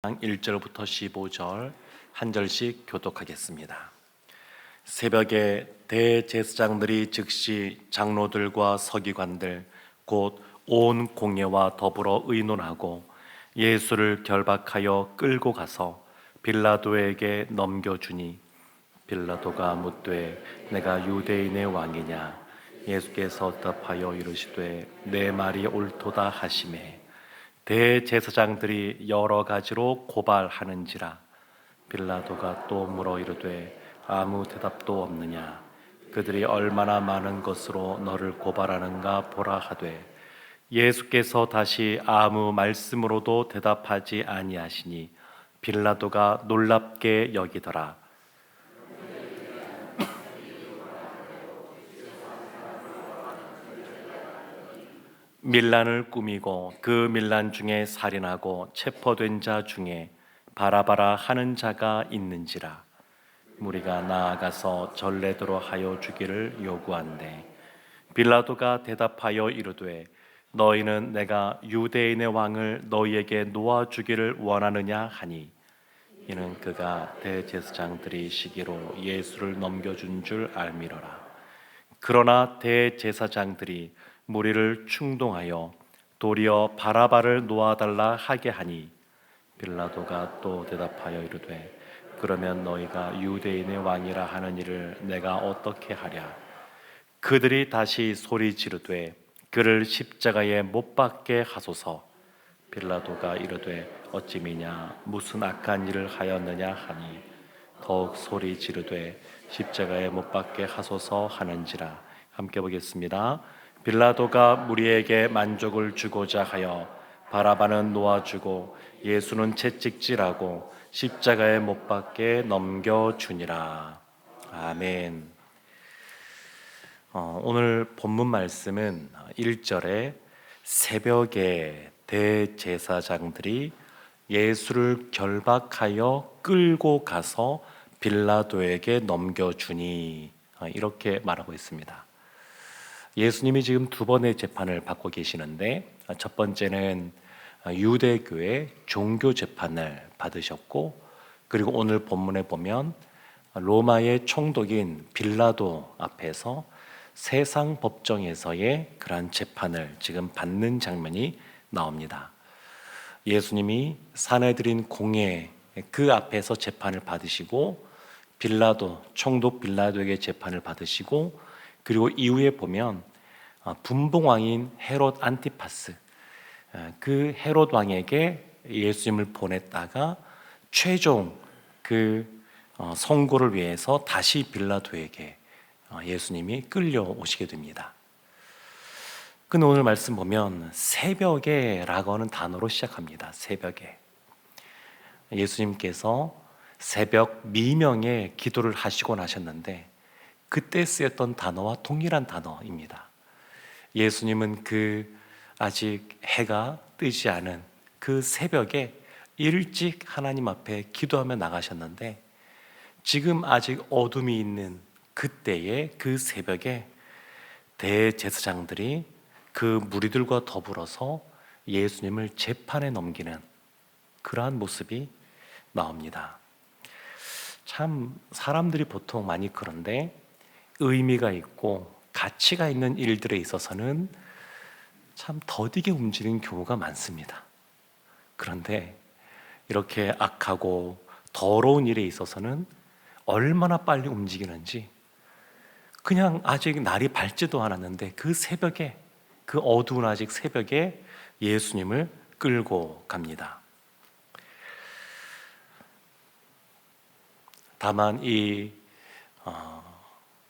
1절부터 15절 한 절씩 교독하겠습니다. 새벽에 대제사장들이 즉시 장로들과 서기관들 곧 온 공회와 더불어 의논하고 예수를 결박하여 끌고 가서 빌라도에게 넘겨주니 빌라도가 묻되 내가 유대인의 왕이냐? 예수께서 답하여 이르시되 내 말이 옳도다 하시매 대제사장들이 여러 가지로 고발하는지라. 빌라도가 또 물어 이르되 아무 대답도 없느냐? 그들이 얼마나 많은 것으로 너를 고발하는가 보라 하되 예수께서 다시 아무 말씀으로도 대답하지 아니하시니 빌라도가 놀랍게 여기더라. 밀란을 꾸미고 그 밀란 중에 살인하고 체포된 자 중에 바라바라 하는 자가 있는지라. 무리가 나아가서 전례대로 하여 주기를 요구한대 빌라도가 대답하여 이르되 너희는 내가 유대인의 왕을 너희에게 놓아주기를 원하느냐 하니 이는 그가 대제사장들이 시기로 예수를 넘겨준 줄 알미러라. 그러나 대제사장들이 무리를 충동하여 도리어 바라바를 놓아달라 하게 하니 빌라도가 또 대답하여 이르되 그러면 너희가 유대인의 왕이라 하는 이를 내가 어떻게 하랴? 그들이 다시 소리 지르되 그를 십자가에 못 박게 하소서. 빌라도가 이르되 어찌미냐 무슨 악한 일을 하였느냐 하니 더욱 소리 지르되 십자가에 못 박게 하소서 하는지라. 함께 보겠습니다. 빌라도가 무리에게 만족을 주고자 하여 바라바는 놓아주고 예수는 채찍질하고 십자가에 못 박게 넘겨주니라. 아멘. 오늘 본문 말씀은 1절에 새벽에 대제사장들이 예수를 결박하여 끌고 가서 빌라도에게 넘겨주니 이렇게 말하고 있습니다. 예수님이 지금 두 번의 재판을 받고 계시는데 첫 번째는 유대교의 종교 재판을 받으셨고 그리고 오늘 본문에 보면 로마의 총독인 빌라도 앞에서 세상 법정에서의 그러한 재판을 지금 받는 장면이 나옵니다. 예수님이 사내들인 공회 그 앞에서 재판을 받으시고 빌라도 총독 빌라도에게 재판을 받으시고 그리고 이후에 보면 분봉왕인 헤롯 안티파스 그 헤롯 왕에게 예수님을 보냈다가 최종 그 선고를 위해서 다시 빌라도에게 예수님이 끌려오시게 됩니다. 근데 오늘 말씀 보면 새벽에 라고 하는 단어로 시작합니다. 새벽에 예수님께서 새벽 미명에 기도를 하시고 나셨는데 그때 쓰였던 단어와 동일한 단어입니다. 예수님은 그 아직 해가 뜨지 않은 그 새벽에 일찍 하나님 앞에 기도하며 나가셨는데 지금 아직 어둠이 있는 그때의 그 새벽에 대제사장들이 그 무리들과 더불어서 예수님을 재판에 넘기는 그러한 모습이 나옵니다. 참 사람들이 보통 많이 그런데 의미가 있고 가치가 있는 일들에 있어서는 참 더디게 움직이는 경우가 많습니다. 그런데 이렇게 악하고 더러운 일에 있어서는 얼마나 빨리 움직이는지 그냥 아직 날이 밝지도 않았는데 그 새벽에 그 어두운 아직 새벽에 예수님을 끌고 갑니다. 다만 이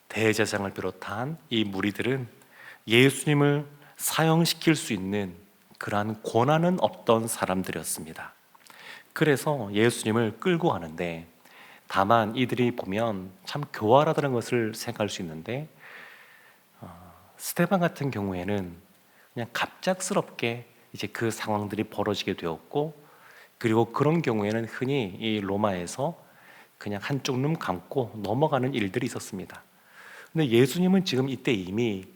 대제사장을 비롯한 이 무리들은 예수님을 사형시킬 수 있는 그러한 권한은 없던 사람들이었습니다. 그래서 예수님을 끌고 가는데 다만 이들이 보면 참 교활하다는 것을 생각할 수 있는데 스데반 같은 경우에는 그냥 갑작스럽게 이제 그 상황들이 벌어지게 되었고 그리고 그런 경우에는 흔히 이 로마에서 그냥 한쪽 눈 감고 넘어가는 일들이 있었습니다. 근데 예수님은 지금 이때 이미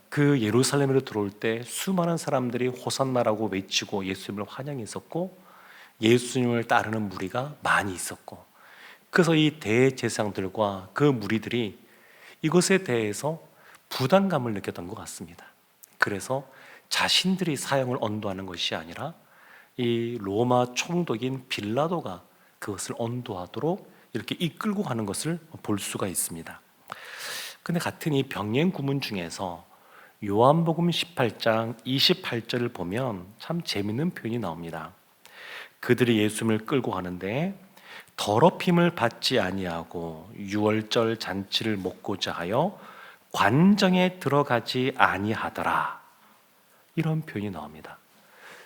그 예루살렘으로 들어올 때 수많은 사람들이 호산나라고 외치고 예수님을 환영했었고 예수님을 따르는 무리가 많이 있었고, 그래서 이 대제사장들과 그 무리들이 이것에 대해서 부담감을 느꼈던 것 같습니다. 그래서 자신들이 사형을 언도하는 것이 아니라 이 로마 총독인 빌라도가 그것을 언도하도록 이렇게 이끌고 가는 것을 볼 수가 있습니다. 근데 같은 이 병행 구문 중에서 요한복음 18장 28절을 보면 참 재밌는 표현이 나옵니다. 그들이 예수님을 끌고 가는데 더럽힘을 받지 아니하고 유월절 잔치를 먹고자 하여 관정에 들어가지 아니하더라. 이런 표현이 나옵니다.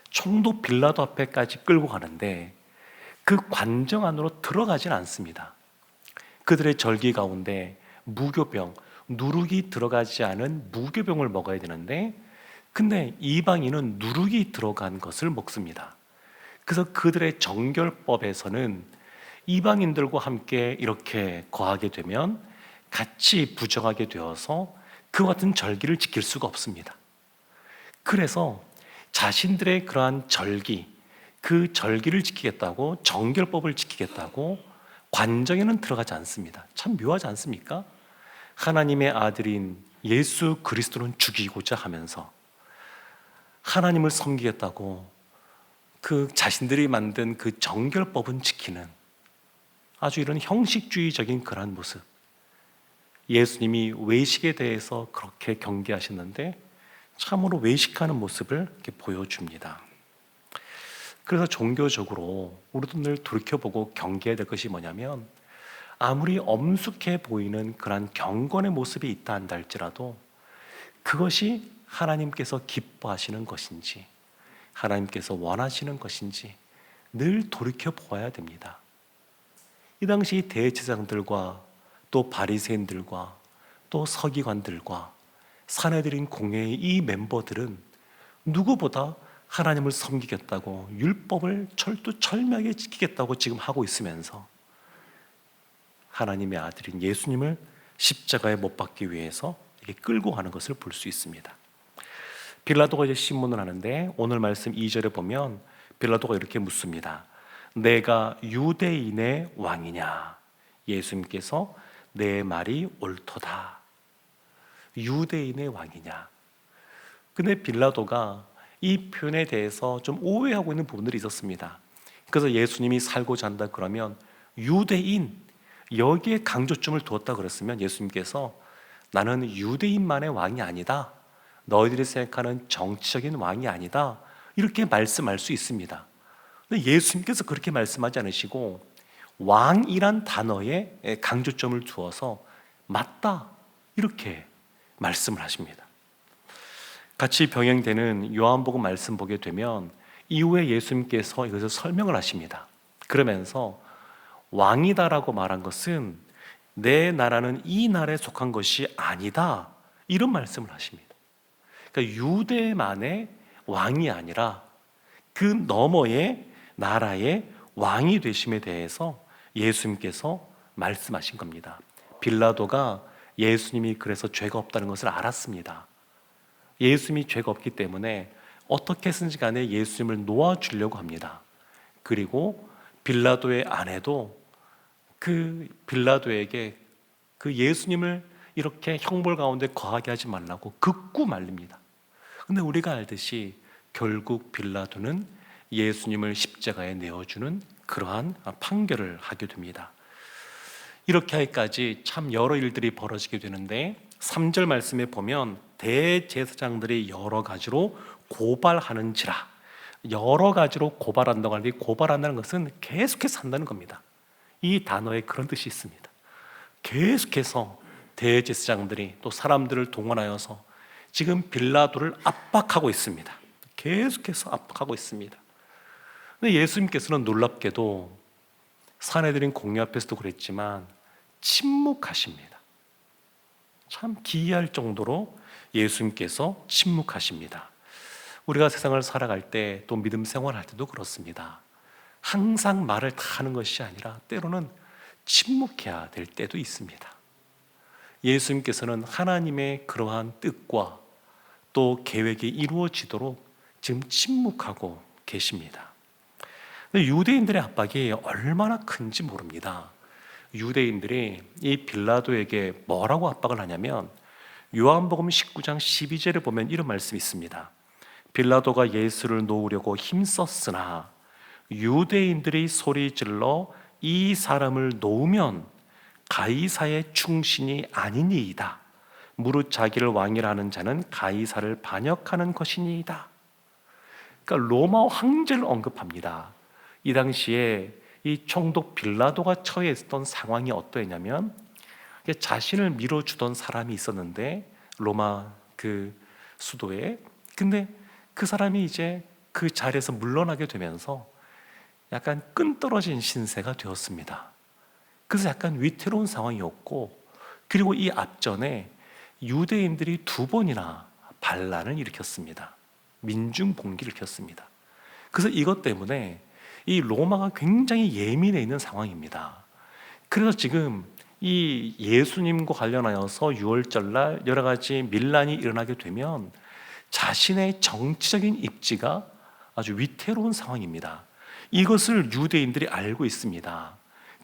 총독 빌라도 앞에까지 끌고 가는데 그 관정 안으로 들어가진 않습니다. 그들의 절기 가운데 무교병, 누룩이 들어가지 않은 무교병을 먹어야 되는데, 근데 이방인은 누룩이 들어간 것을 먹습니다. 그래서 그들의 정결법에서는 이방인들과 함께 이렇게 거하게 되면 같이 부정하게 되어서 그 같은 절기를 지킬 수가 없습니다. 그래서 자신들의 그러한 절기, 그 절기를 지키겠다고, 정결법을 지키겠다고 관정에는 들어가지 않습니다. 참 묘하지 않습니까? 하나님의 아들인 예수 그리스도는 죽이고자 하면서 하나님을 섬기겠다고 그 자신들이 만든 그 정결법은 지키는 아주 이런 형식주의적인 그러한 모습. 예수님이 외식에 대해서 그렇게 경계하셨는데 참으로 외식하는 모습을 이렇게 보여줍니다. 그래서 종교적으로 우리도 늘 돌이켜보고 경계해야 될 것이 뭐냐면, 아무리 엄숙해 보이는 그런 경건의 모습이 있다 한다 할지라도 그것이 하나님께서 기뻐하시는 것인지, 하나님께서 원하시는 것인지 늘 돌이켜 보아야 됩니다. 이 당시 대제사장들과 또 바리새인들과 또 서기관들과 산헤드린 공회의 이 멤버들은 누구보다 하나님을 섬기겠다고 율법을 철두철미하게 지키겠다고 지금 하고 있으면서 하나님의 아들인 예수님을 십자가에 못 박기 위해서 이렇게 끌고 가는 것을 볼 수 있습니다. 빌라도가 이제 신문을 하는데 오늘 말씀 2절에 보면 빌라도가 이렇게 묻습니다. 내가 유대인의 왕이냐? 예수님께서 내 말이 옳도다. 유대인의 왕이냐? 근데 빌라도가 이 표현에 대해서 좀 오해하고 있는 부분들이 있었습니다. 그래서 예수님이 살고자 한다 그러면 유대인, 여기에 강조점을 두었다 그랬으면 예수님께서 나는 유대인만의 왕이 아니다, 너희들이 생각하는 정치적인 왕이 아니다, 이렇게 말씀할 수 있습니다. 근데 예수님께서 그렇게 말씀하지 않으시고 왕이란 단어에 강조점을 두어서 맞다, 이렇게 말씀을 하십니다. 같이 병행되는 요한복음 말씀 보게 되면 이후에 예수님께서 이것을 설명을 하십니다. 그러면서 왕이다라고 말한 것은 내 나라는 이 나라에 속한 것이 아니다, 이런 말씀을 하십니다. 그러니까 유대만의 왕이 아니라 그 너머의 나라의 왕이 되심에 대해서 예수님께서 말씀하신 겁니다. 빌라도가 예수님이 그래서 죄가 없다는 것을 알았습니다. 예수님이 죄가 없기 때문에 어떻게 해서든지 간에 예수님을 놓아주려고 합니다. 그리고 빌라도의 아내도 그 빌라도에게 그 예수님을 이렇게 형벌 가운데 거하게 하지 말라고 극구 말립니다. 근데 우리가 알듯이 결국 빌라도는 예수님을 십자가에 내어주는 그러한 판결을 하게 됩니다. 이렇게 하기까지 참 여러 일들이 벌어지게 되는데 3절 말씀에 보면 대제사장들이 여러 가지로 고발하는지라, 여러 가지로 고발한다고 하는데 고발한다는 것은 계속해서 한다는 겁니다. 이 단어에 그런 뜻이 있습니다. 계속해서 대제사장들이 또 사람들을 동원하여서 지금 빌라도를 압박하고 있습니다. 계속해서 압박하고 있습니다. 근데 예수님께서는 놀랍게도 산헤드린 공회 앞에서도 그랬지만 침묵하십니다. 참 기이할 정도로 예수님께서 침묵하십니다. 우리가 세상을 살아갈 때 또 믿음 생활할 때도 그렇습니다. 항상 말을 다 하는 것이 아니라 때로는 침묵해야 될 때도 있습니다. 예수님께서는 하나님의 그러한 뜻과 또 계획이 이루어지도록 지금 침묵하고 계십니다. 근데 유대인들의 압박이 얼마나 큰지 모릅니다. 유대인들이 이 빌라도에게 뭐라고 압박을 하냐면 요한복음 19장 12절에 보면 이런 말씀이 있습니다. 빌라도가 예수를 놓으려고 힘썼으나 유대인들이 소리질러 이 사람을 놓으면 가이사의 충신이 아니니이다. 무릇 자기를 왕이라 하는 자는 가이사를 반역하는 것이니이다. 그러니까 로마 황제를 언급합니다. 이 당시에 이 총독 빌라도가 처해 있었던 상황이 어떠했냐면 자신을 밀어주던 사람이 있었는데 로마 그 수도에, 근데 그 사람이 이제 그 자리에서 물러나게 되면서 약간 끈떨어진 신세가 되었습니다. 그래서 약간 위태로운 상황이었고, 그리고 이 앞전에 유대인들이 2번이나 반란을 일으켰습니다. 민중봉기를 일으켰습니다. 그래서 이것 때문에 이 로마가 굉장히 예민해 있는 상황입니다. 그래서 지금 이 예수님과 관련하여서 유월절날 여러 가지 밀란이 일어나게 되면 자신의 정치적인 입지가 아주 위태로운 상황입니다. 이것을 유대인들이 알고 있습니다.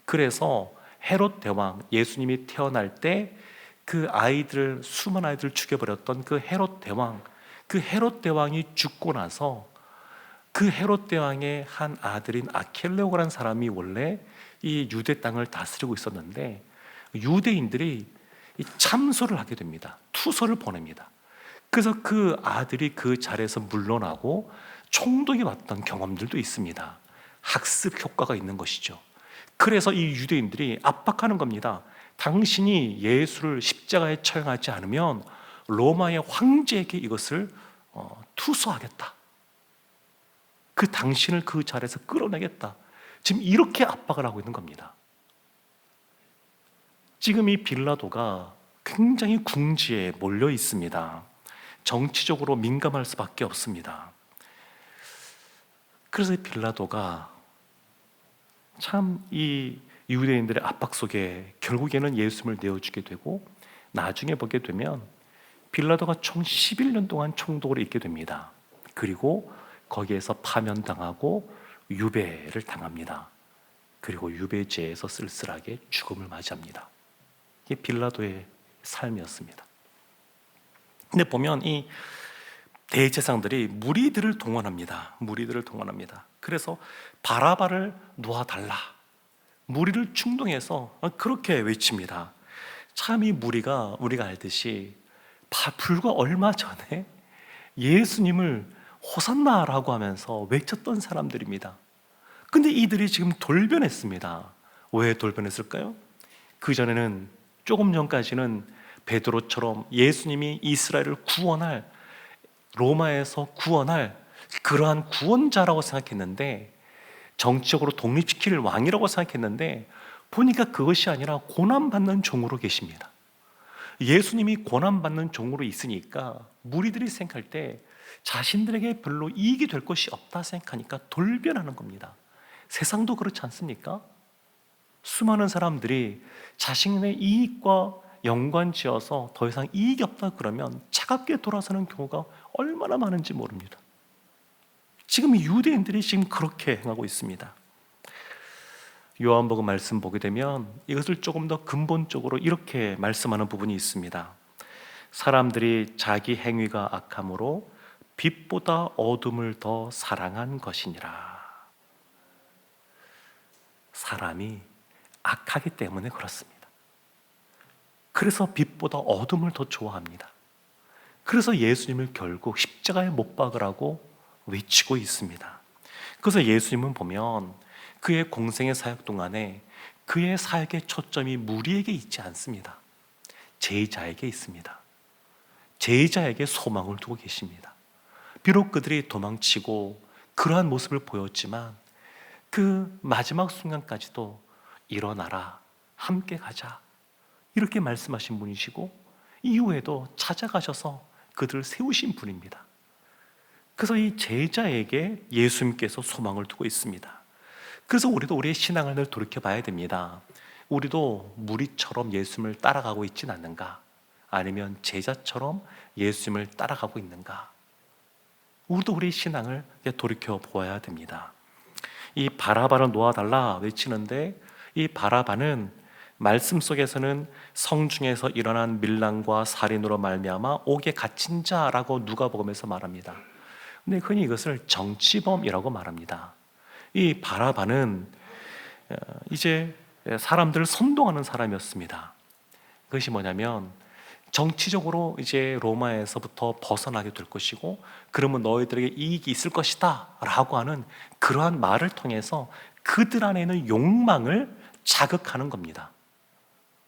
그래서 헤롯 대왕, 예수님이 태어날 때 그 아이들, 수많은 아이들을 죽여버렸던 그 헤롯 대왕, 그 헤롯 대왕이 죽고 나서 그 헤롯 대왕의 한 아들인 아켈레오라는 사람이 원래 이 유대 땅을 다스리고 있었는데 유대인들이 참소를 하게 됩니다. 투서를 보냅니다. 그래서 그 아들이 그 자리에서 물러나고 총독이 왔던 경험들도 있습니다. 학습 효과가 있는 것이죠. 그래서 이 유대인들이 압박하는 겁니다. 당신이 예수를 십자가에 처형하지 않으면 로마의 황제에게 이것을 투서하겠다. 그 당신을 그 자리에서 끌어내겠다. 지금 이렇게 압박을 하고 있는 겁니다. 지금 이 빌라도가 굉장히 궁지에 몰려 있습니다. 정치적으로 민감할 수밖에 없습니다. 그래서 빌라도가 참 이 유대인들의 압박 속에 결국에는 예수님을 내어주게 되고, 나중에 보게 되면 빌라도가 총 11년 동안 총독으로 있게 됩니다. 그리고 거기에서 파면당하고 유배를 당합니다. 그리고 유배지에서 쓸쓸하게 죽음을 맞이합니다. 이게 빌라도의 삶이었습니다. 근데 보면 이 대제사장들이 무리들을 동원합니다. 그래서 바라바를 놓아달라. 무리를 충동해서 그렇게 외칩니다. 참 이 무리가 우리가 알듯이 불과 얼마 전에 예수님을 호산나라고 하면서 외쳤던 사람들입니다. 근데 이들이 지금 돌변했습니다. 왜 돌변했을까요? 그전에는, 조금 전까지는 베드로처럼 예수님이 이스라엘을 구원할, 로마에서 구원할 그러한 구원자라고 생각했는데, 정치적으로 독립시킬 왕이라고 생각했는데 보니까 그것이 아니라 고난받는 종으로 계십니다. 예수님이 고난받는 종으로 있으니까 무리들이 생각할 때 자신들에게 별로 이익이 될 것이 없다 생각하니까 돌변하는 겁니다. 세상도 그렇지 않습니까? 수많은 사람들이 자신의 이익과 연관지어서 더 이상 이익이 없다 그러면 차갑게 돌아서는 경우가 얼마나 많은지 모릅니다. 지금 유대인들이 지금 그렇게 행하고 있습니다. 요한복음 말씀 보게 되면 이것을 조금 더 근본적으로 이렇게 말씀하는 부분이 있습니다. 사람들이 자기 행위가 악함으로 빛보다 어둠을 더 사랑한 것이니라. 사람이 악하기 때문에 그렇습니다. 그래서 빛보다 어둠을 더 좋아합니다. 그래서 예수님을 결국 십자가에 못 박으라고 외치고 있습니다. 그래서 예수님은 보면 그의 공생의 사역 동안에 그의 사역의 초점이 무리에게 있지 않습니다. 제자에게 있습니다. 제자에게 소망을 두고 계십니다. 비록 그들이 도망치고 그러한 모습을 보였지만 그 마지막 순간까지도 일어나라, 함께 가자, 이렇게 말씀하신 분이시고 이후에도 찾아가셔서 그들을 세우신 분입니다. 그래서 이 제자에게 예수님께서 소망을 두고 있습니다. 그래서 우리도 우리의 신앙을 늘 돌이켜봐야 됩니다. 우리도 무리처럼 예수님을 따라가고 있진 않는가? 아니면 제자처럼 예수님을 따라가고 있는가? 우리도 우리의 신앙을 돌이켜보아야 됩니다. 이 바라바를 놓아달라 외치는데, 이 바라바는 말씀 속에서는 성중에서 일어난 밀란과 살인으로 말미암아 옥에 갇힌 자라고 누가복음에서 말합니다. 근데 흔히 이것을 정치범이라고 말합니다. 이 바라바는 이제 사람들을 선동하는 사람이었습니다. 그것이 뭐냐면, 정치적으로 이제 로마에서부터 벗어나게 될 것이고, 그러면 너희들에게 이익이 있을 것이다 라고 하는 그러한 말을 통해서 그들 안에 있는 욕망을 자극하는 겁니다.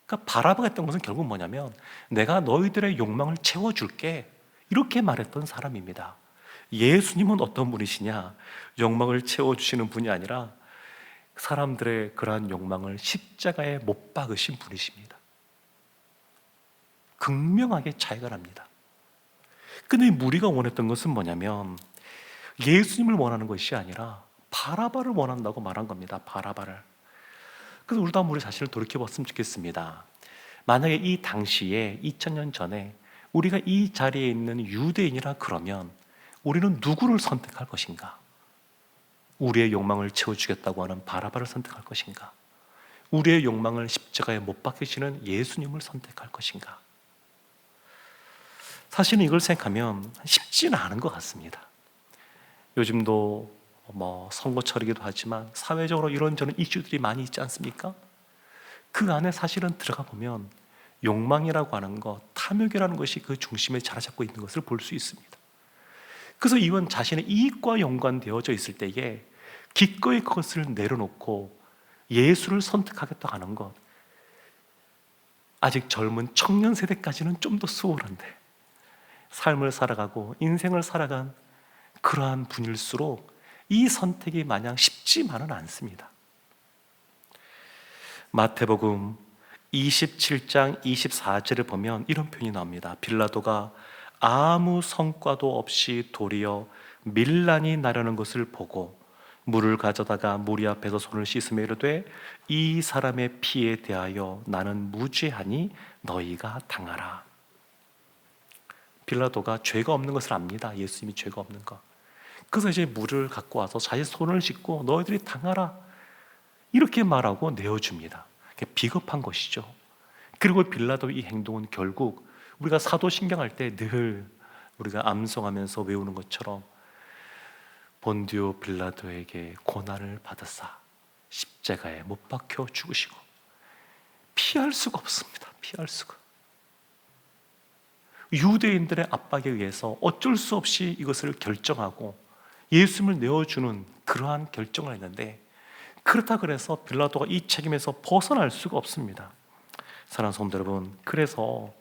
그러니까 바라바가 했던 것은 결국 뭐냐면, 내가 너희들의 욕망을 채워줄게, 이렇게 말했던 사람입니다. 예수님은 어떤 분이시냐? 욕망을 채워주시는 분이 아니라 사람들의 그러한 욕망을 십자가에 못 박으신 분이십니다. 극명하게 차이가 납니다. 근데 무리가 원했던 것은 뭐냐면, 예수님을 원하는 것이 아니라 바라바를 원한다고 말한 겁니다. 바라바를. 그래서 우리도 한번 우리 자신을 돌이켜봤으면 좋겠습니다. 만약에 이 당시에 2000년 전에 우리가 이 자리에 있는 유대인이라 그러면 우리는 누구를 선택할 것인가? 우리의 욕망을 채워주겠다고 하는 바라바를 선택할 것인가? 우리의 욕망을 십자가에 못 박히시는 예수님을 선택할 것인가? 사실은 이걸 생각하면 쉽지는 않은 것 같습니다. 요즘도 선거철이기도 하지만 사회적으로 이런저런 이슈들이 많이 있지 않습니까? 그 안에 사실은 들어가 보면 욕망이라고 하는 것, 탐욕이라는 것이 그 중심에 자리 잡고 있는 것을 볼 수 있습니다. 그래서 이건 자신의 이익과 연관되어져 있을 때에 기꺼이 그것을 내려놓고 예수를 선택하겠다 하는 것, 아직 젊은 청년 세대까지는 좀 더 수월한데, 삶을 살아가고 인생을 살아간 그러한 분일수록 이 선택이 마냥 쉽지만은 않습니다. 마태복음 27장 24절을 보면 이런 표현이 나옵니다. 빌라도가 아무 성과도 없이 도리어 밀란이 나려는 것을 보고 물을 가져다가 무리 앞에서 손을 씻으며 이르되, 이 사람의 피에 대하여 나는 무죄하니 너희가 당하라. 빌라도가 죄가 없는 것을 압니다. 예수님이 죄가 없는 것. 그래서 이제 물을 갖고 와서 자기 손을 씻고 너희들이 당하라, 이렇게 말하고 내어줍니다. 비겁한 것이죠. 그리고 빌라도의 이 행동은 결국 우리가 사도신경 할 때 늘 우리가 암송하면서 외우는 것처럼 본디오 빌라도에게 고난을 받으사 십자가에 못 박혀 죽으시고, 피할 수가 없습니다. 피할 수가. 유대인들의 압박에 의해서 어쩔 수 없이 이것을 결정하고 예수님을 내어주는 그러한 결정을 했는데, 그렇다 그래서 빌라도가 이 책임에서 벗어날 수가 없습니다. 사랑하는 성도 여러분, 그래서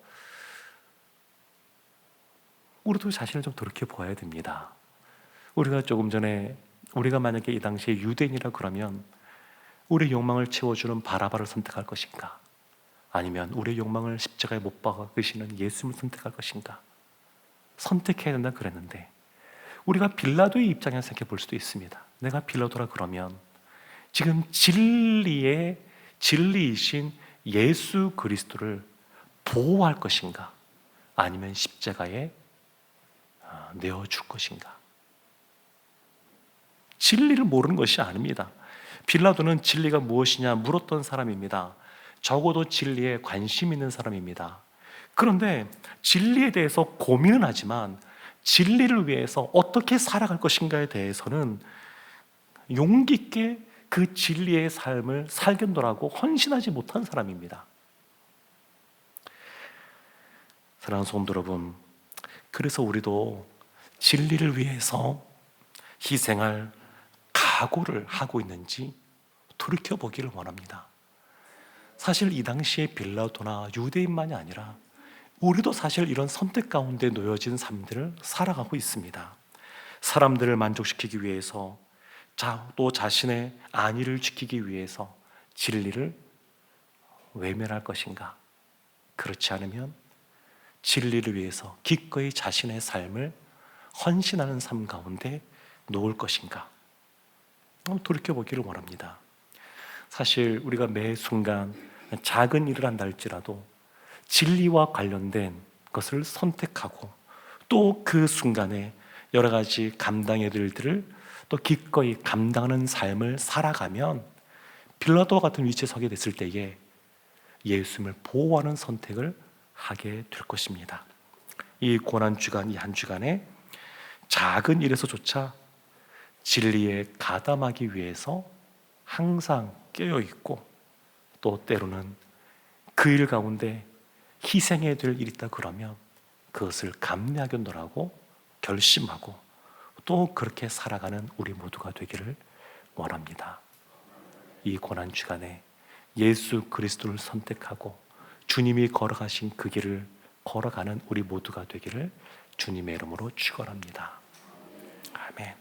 우리도 자신을 좀 돌이켜 보아야 됩니다. 우리가 조금 전에, 우리가 만약에 이 당시에 유대인이라 그러면 우리의 욕망을 채워주는 바라바를 선택할 것인가? 아니면 우리의 욕망을 십자가에 못 박으시는 예수님을 선택할 것인가? 선택해야 된다 그랬는데, 우리가 빌라도의 입장에서 생각해 볼 수도 있습니다. 내가 빌라도라 그러면 지금 진리이신 예수 그리스도를 보호할 것인가? 아니면 십자가에 내어줄 것인가? 진리를 모르는 것이 아닙니다. 빌라도는 진리가 무엇이냐 물었던 사람입니다. 적어도 진리에 관심 있는 사람입니다. 그런데 진리에 대해서 고민은 하지만 진리를 위해서 어떻게 살아갈 것인가에 대해서는 용기 있게 그 진리의 삶을 살겠노라고 헌신하지 못한 사람입니다. 사랑하는 성도 여러분, 그래서 우리도 진리를 위해서 희생할 각오를 하고 있는지 돌이켜보기를 원합니다. 사실 이 당시에 빌라도나 유대인만이 아니라 우리도 사실 이런 선택 가운데 놓여진 삶들을 살아가고 있습니다. 사람들을 만족시키기 위해서, 또 자신의 안위를 지키기 위해서 진리를 외면할 것인가? 그렇지 않으면 진리를 위해서 기꺼이 자신의 삶을 헌신하는 삶 가운데 놓을 것인가? 돌이켜보기를 원합니다. 사실 우리가 매 순간 작은 일을 한다 할지라도 진리와 관련된 것을 선택하고 또 그 순간에 여러 가지 감당해야 될 일들을 또 기꺼이 감당하는 삶을 살아가면 빌라도 같은 위치에 서게 됐을 때에 예수님을 보호하는 선택을 하게 될 것입니다. 이 고난주간, 이 한 주간에 작은 일에서조차 진리에 가담하기 위해서 항상 깨어있고, 또 때로는 그 일 가운데 희생해야 될 일이 있다 그러면 그것을 감내하겠노라고 결심하고 또 그렇게 살아가는 우리 모두가 되기를 원합니다. 이 고난주간에 예수 그리스도를 선택하고 주님이 걸어가신 그 길을 걸어가는 우리 모두가 되기를 주님의 이름으로 축원합니다. 아멘.